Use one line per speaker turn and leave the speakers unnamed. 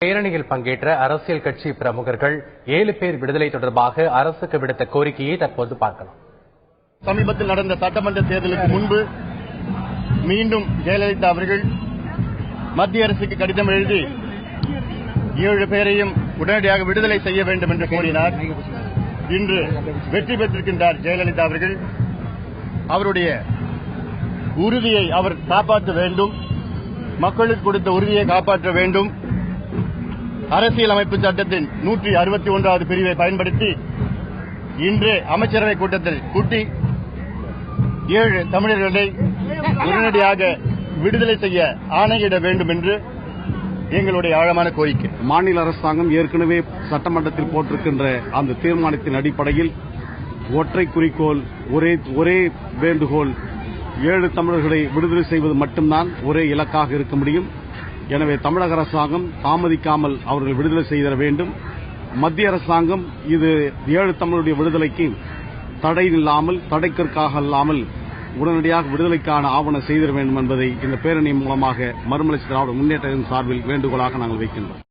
பேரணியில் பங்கேற்ற அரசியல் கட்சி பிரமுகர்கள் 7 பேர் விடுதலை தொடர்பாக அரசுக்கு விடுத்த கோரிக்கையை தற்போது பார்க்கலாம்.
சமீபத்தில் நடந்த சட்டமன்ற தேர்தலுக்கு முன்பு மீண்டும் ஜெயலலிதா அவர்கள் மத்திய அரசுக்கு கடிதம் எழுதி 7 பேரையும் உடனடியாக விடுதலை செய்ய வேண்டும் என்று கோரினார். இன்று வெற்றி பெற்றிருக்கின்றார் ஜெயலலிதா அவர்கள். அவருடைய உறுதியை அவர் காப்பாற்ற வேண்டும், மக்களுக்கு கொடுத்த உறுதியை காப்பாற்ற வேண்டும். அரசியலமைப்பு சட்டத்தின் 161வது பிரிவை பயன்படுத்தி இன்று அமைச்சரவை கூட்டத்தில் கூட்டி 7 தமிழர்களை உடனடியாக விடுதலை செய்ய ஆணையிட வேண்டும் என்று எங்களுடைய ஆழமான கோரிக்கை.
மாநில அரசாங்கம் ஏற்கனவே சட்டமன்றத்தில் போட்டிருக்கின்ற அந்த தீர்மானத்தின் அடிப்படையில் ஒற்றை குறிக்கோள், ஒரே வேண்டுகோள், 7 தமிழர்களை விடுதலை செய்வது மட்டும்தான் ஒரே இலக்காக இருக்க முடியும். எனவே தமிழக அரசாங்கம் தாமதிக்காமல் அவர்கள் விடுதலை செய்தர வேண்டும். மத்திய அரசாங்கம் இது 7 தமிழருடைய விடுதலைக்கு தடை இல்லாமல், தடைக்கற்காக இல்லாமல் உடனடியாக விடுதலைக்கான ஆவணம் செய்திட வேண்டும் என்பதை இந்த பேரணி மூலமாக மறுமலர்ச்சி திராவிட முன்னேற்ற சார்பில் வேண்டுகோளாக நாங்கள் வைக்கின்றோம்.